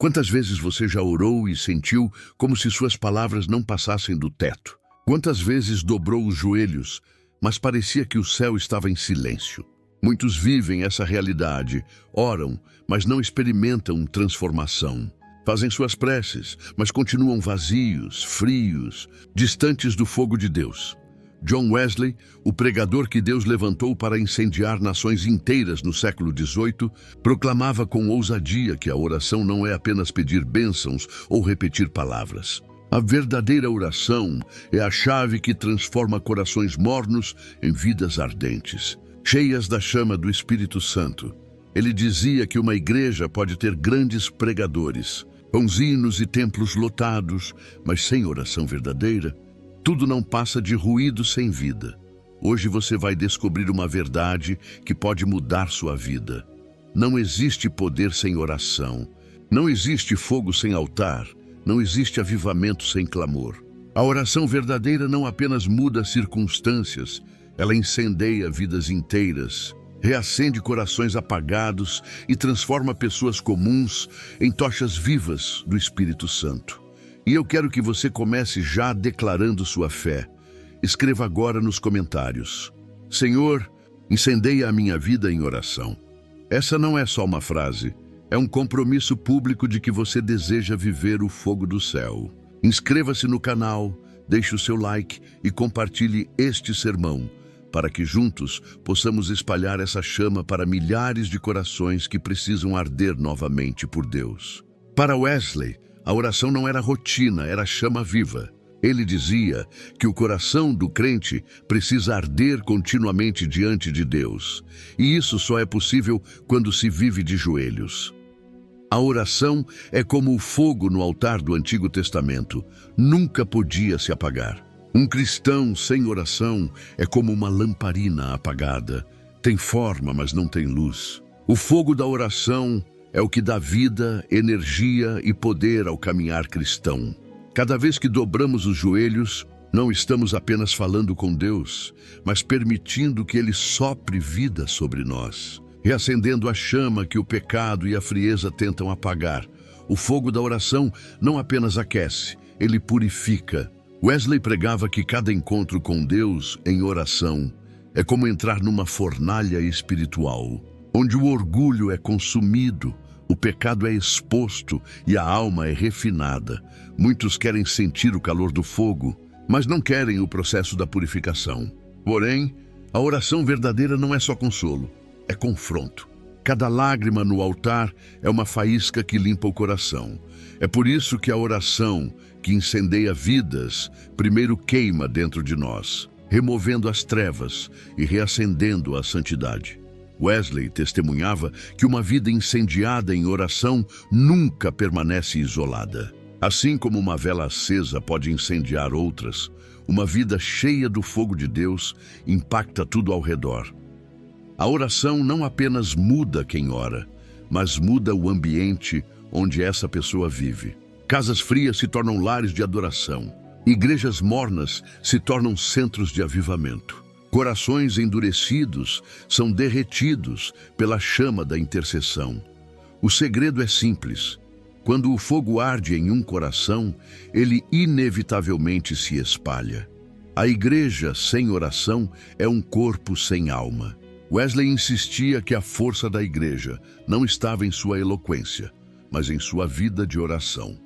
Quantas vezes você já orou e sentiu como se suas palavras não passassem do teto? Quantas vezes dobrou os joelhos, mas parecia que o céu estava em silêncio? Muitos vivem essa realidade, oram, mas não experimentam transformação. Fazem suas preces, mas continuam vazios, frios, distantes do fogo de Deus. John Wesley, o pregador que Deus levantou para incendiar nações inteiras no século XVIII, proclamava com ousadia que a oração não é apenas pedir bênçãos ou repetir palavras. A verdadeira oração é a chave que transforma corações mornos em vidas ardentes, cheias da chama do Espírito Santo. Ele dizia que uma igreja pode ter grandes pregadores, com hinos e templos lotados, mas sem oração verdadeira, tudo não passa de ruído sem vida. Hoje você vai descobrir uma verdade que pode mudar sua vida. Não existe poder sem oração. Não existe fogo sem altar. Não existe avivamento sem clamor. A oração verdadeira não apenas muda circunstâncias, ela incendeia vidas inteiras, reacende corações apagados e transforma pessoas comuns em tochas vivas do Espírito Santo. E eu quero que você comece já declarando sua fé. Escreva agora nos comentários: Senhor, incendeia a minha vida em oração. Essa não é só uma frase, é um compromisso público de que você deseja viver o fogo do céu. Inscreva-se no canal, deixe o seu like e compartilhe este sermão, para que juntos possamos espalhar essa chama para milhares de corações que precisam arder novamente por Deus. Para Wesley, a oração não era rotina, era chama viva. Ele dizia que o coração do crente precisa arder continuamente diante de Deus. E isso só é possível quando se vive de joelhos. A oração é como o fogo no altar do Antigo Testamento. Nunca podia se apagar. Um cristão sem oração é como uma lamparina apagada. Tem forma, mas não tem luz. O fogo da oração é o que dá vida, energia e poder ao caminhar cristão. Cada vez que dobramos os joelhos, não estamos apenas falando com Deus, mas permitindo que Ele sopre vida sobre nós, reacendendo a chama que o pecado e a frieza tentam apagar. O fogo da oração não apenas aquece, ele purifica. Wesley pregava que cada encontro com Deus em oração é como entrar numa fornalha espiritual, onde o orgulho é consumido, o pecado é exposto e a alma é refinada. Muitos querem sentir o calor do fogo, mas não querem o processo da purificação. Porém, a oração verdadeira não é só consolo, é confronto. Cada lágrima no altar é uma faísca que limpa o coração. É por isso que a oração, que incendeia vidas, primeiro queima dentro de nós, removendo as trevas e reacendendo a santidade. Wesley testemunhava que uma vida incendiada em oração nunca permanece isolada. Assim como uma vela acesa pode incendiar outras, uma vida cheia do fogo de Deus impacta tudo ao redor. A oração não apenas muda quem ora, mas muda o ambiente onde essa pessoa vive. Casas frias se tornam lares de adoração. Igrejas mornas se tornam centros de avivamento. Corações endurecidos são derretidos pela chama da intercessão. O segredo é simples. Quando o fogo arde em um coração, ele inevitavelmente se espalha. A igreja sem oração é um corpo sem alma. Wesley insistia que a força da igreja não estava em sua eloquência, mas em sua vida de oração.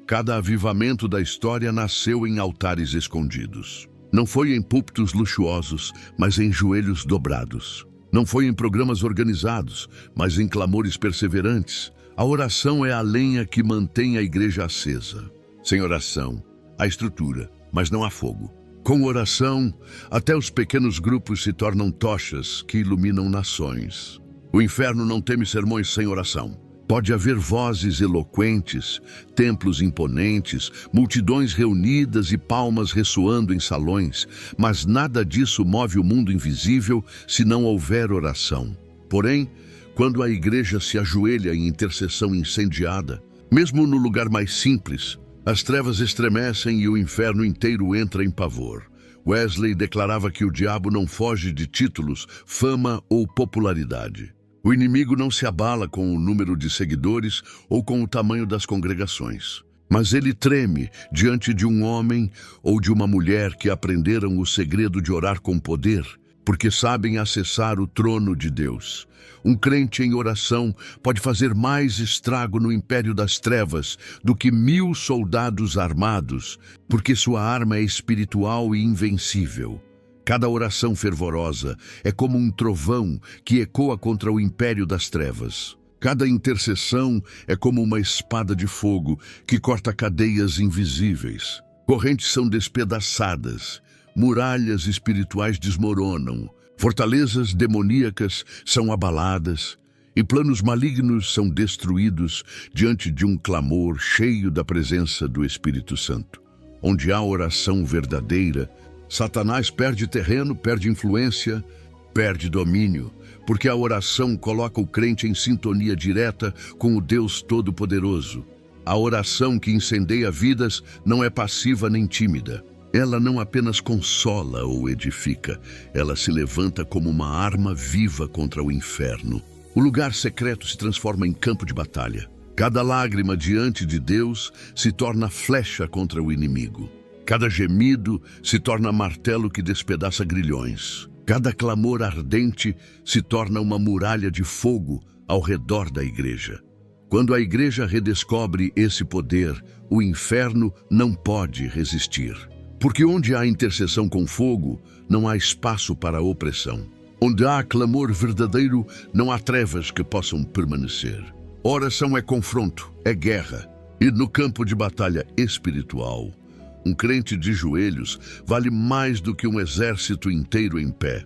Cada avivamento da história nasceu em altares escondidos. Não foi em púlpitos luxuosos, mas em joelhos dobrados. Não foi em programas organizados, mas em clamores perseverantes. A oração é a lenha que mantém a igreja acesa. Sem oração, há estrutura, mas não há fogo. Com oração, até os pequenos grupos se tornam tochas que iluminam nações. O inferno não teme sermões sem oração. Pode haver vozes eloquentes, templos imponentes, multidões reunidas e palmas ressoando em salões, mas nada disso move o mundo invisível se não houver oração. Porém, quando a igreja se ajoelha em intercessão incendiada, mesmo no lugar mais simples, as trevas estremecem e o inferno inteiro entra em pavor. Wesley declarava que o diabo não foge de títulos, fama ou popularidade. O inimigo não se abala com o número de seguidores ou com o tamanho das congregações, mas ele treme diante de um homem ou de uma mulher que aprenderam o segredo de orar com poder, porque sabem acessar o trono de Deus. Um crente em oração pode fazer mais estrago no império das trevas do que 1000 soldados armados, porque sua arma é espiritual e invencível. Cada oração fervorosa é como um trovão que ecoa contra o império das trevas. Cada intercessão é como uma espada de fogo que corta cadeias invisíveis. Correntes são despedaçadas, muralhas espirituais desmoronam, fortalezas demoníacas são abaladas e planos malignos são destruídos diante de um clamor cheio da presença do Espírito Santo. Onde há oração verdadeira, Satanás perde terreno, perde influência, perde domínio, porque a oração coloca o crente em sintonia direta com o Deus Todo-Poderoso. A oração que incendeia vidas não é passiva nem tímida. Ela não apenas consola ou edifica, ela se levanta como uma arma viva contra o inferno. O lugar secreto se transforma em campo de batalha. Cada lágrima diante de Deus se torna flecha contra o inimigo. Cada gemido se torna martelo que despedaça grilhões. Cada clamor ardente se torna uma muralha de fogo ao redor da igreja. Quando a igreja redescobre esse poder, o inferno não pode resistir. Porque onde há intercessão com fogo, não há espaço para a opressão. Onde há clamor verdadeiro, não há trevas que possam permanecer. Oração é confronto, é guerra. E no campo de batalha espiritual, um crente de joelhos vale mais do que um exército inteiro em pé.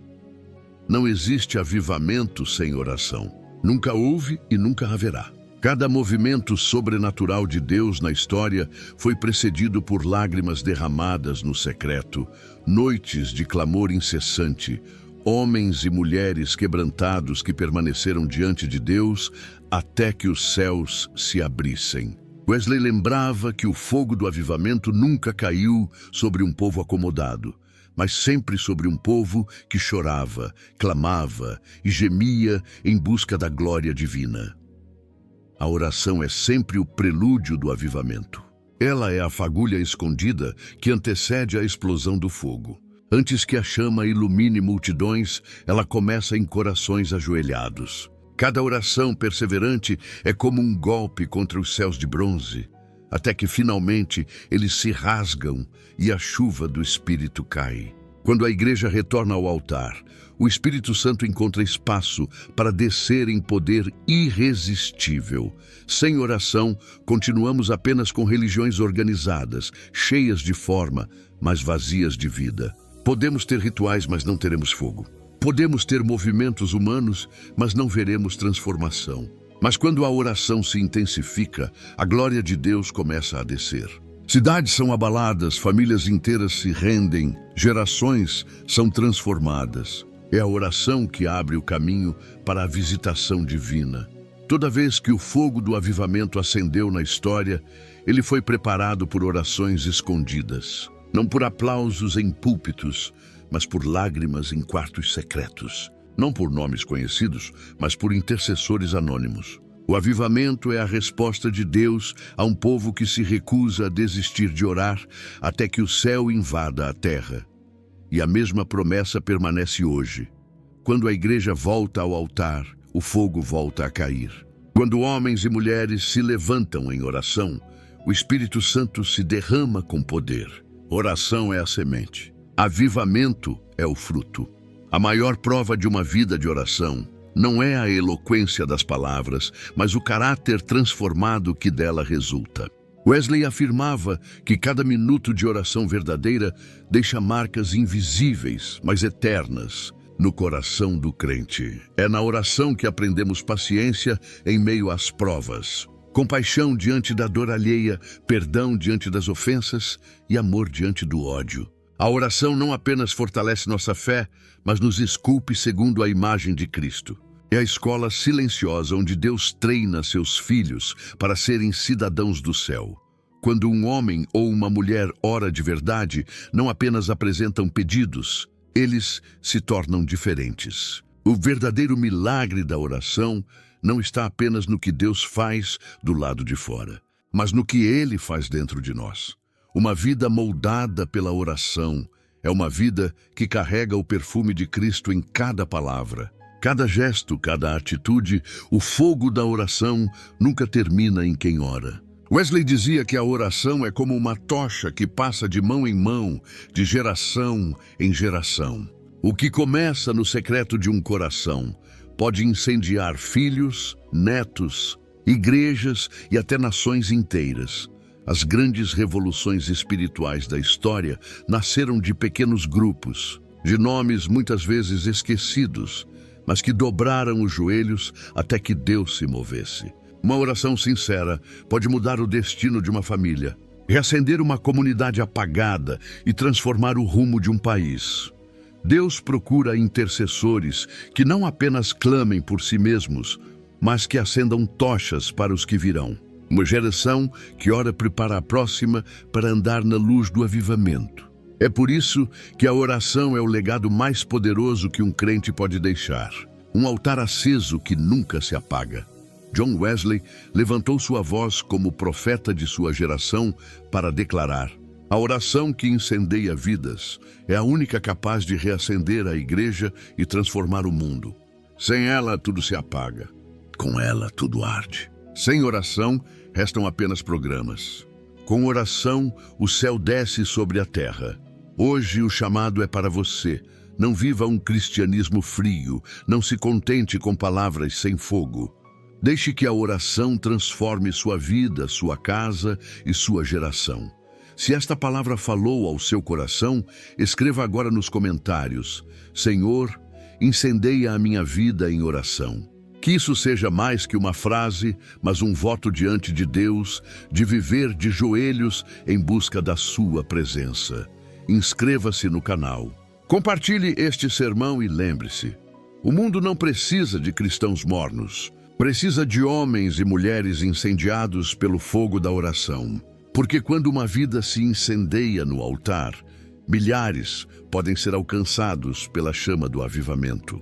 Não existe avivamento sem oração. Nunca houve e nunca haverá. Cada movimento sobrenatural de Deus na história foi precedido por lágrimas derramadas no secreto, noites de clamor incessante, homens e mulheres quebrantados que permaneceram diante de Deus até que os céus se abrissem. Wesley lembrava que o fogo do avivamento nunca caiu sobre um povo acomodado, mas sempre sobre um povo que chorava, clamava e gemia em busca da glória divina. A oração é sempre o prelúdio do avivamento. Ela é a fagulha escondida que antecede a explosão do fogo. Antes que a chama ilumine multidões, ela começa em corações ajoelhados. Cada oração perseverante é como um golpe contra os céus de bronze, até que finalmente eles se rasgam e a chuva do Espírito cai. Quando a igreja retorna ao altar, o Espírito Santo encontra espaço para descer em poder irresistível. Sem oração, continuamos apenas com religiões organizadas, cheias de forma, mas vazias de vida. Podemos ter rituais, mas não teremos fogo. Podemos ter movimentos humanos, mas não veremos transformação. Mas quando a oração se intensifica, a glória de Deus começa a descer. Cidades são abaladas, famílias inteiras se rendem, gerações são transformadas. É a oração que abre o caminho para a visitação divina. Toda vez que o fogo do avivamento acendeu na história, ele foi preparado por orações escondidas. Não por aplausos em púlpitos, mas por lágrimas em quartos secretos. Não por nomes conhecidos, mas por intercessores anônimos. O avivamento é a resposta de Deus a um povo que se recusa a desistir de orar até que o céu invada a terra. E a mesma promessa permanece hoje. Quando a igreja volta ao altar, o fogo volta a cair. Quando homens e mulheres se levantam em oração, o Espírito Santo se derrama com poder. Oração é a semente. Avivamento é o fruto. A maior prova de uma vida de oração não é a eloquência das palavras, mas o caráter transformado que dela resulta. Wesley afirmava que cada minuto de oração verdadeira deixa marcas invisíveis, mas eternas, no coração do crente. É na oração que aprendemos paciência em meio às provas, compaixão diante da dor alheia, perdão diante das ofensas e amor diante do ódio. A oração não apenas fortalece nossa fé, mas nos esculpe segundo a imagem de Cristo. É a escola silenciosa onde Deus treina seus filhos para serem cidadãos do céu. Quando um homem ou uma mulher ora de verdade, não apenas apresentam pedidos, eles se tornam diferentes. O verdadeiro milagre da oração não está apenas no que Deus faz do lado de fora, mas no que Ele faz dentro de nós. Uma vida moldada pela oração é uma vida que carrega o perfume de Cristo em cada palavra. Cada gesto, cada atitude, o fogo da oração nunca termina em quem ora. Wesley dizia que a oração é como uma tocha que passa de mão em mão, de geração em geração. O que começa no secreto de um coração pode incendiar filhos, netos, igrejas e até nações inteiras. As grandes revoluções espirituais da história nasceram de pequenos grupos, de nomes muitas vezes esquecidos, mas que dobraram os joelhos até que Deus se movesse. Uma oração sincera pode mudar o destino de uma família, reacender uma comunidade apagada e transformar o rumo de um país. Deus procura intercessores que não apenas clamem por si mesmos, mas que acendam tochas para os que virão. Uma geração que ora prepara a próxima para andar na luz do avivamento. É por isso que a oração é o legado mais poderoso que um crente pode deixar. Um altar aceso que nunca se apaga. John Wesley levantou sua voz como profeta de sua geração para declarar: a oração que incendeia vidas é a única capaz de reacender a igreja e transformar o mundo. Sem ela, tudo se apaga. Com ela, tudo arde. Sem oração, restam apenas programas. Com oração, o céu desce sobre a terra. Hoje, o chamado é para você. Não viva um cristianismo frio. Não se contente com palavras sem fogo. Deixe que a oração transforme sua vida, sua casa e sua geração. Se esta palavra falou ao seu coração, escreva agora nos comentários: Senhor, incendeia a minha vida em oração. Que isso seja mais que uma frase, mas um voto diante de Deus, de viver de joelhos em busca da sua presença. Inscreva-se no canal. Compartilhe este sermão e lembre-se: o mundo não precisa de cristãos mornos. Precisa de homens e mulheres incendiados pelo fogo da oração. Porque quando uma vida se incendeia no altar, milhares podem ser alcançados pela chama do avivamento.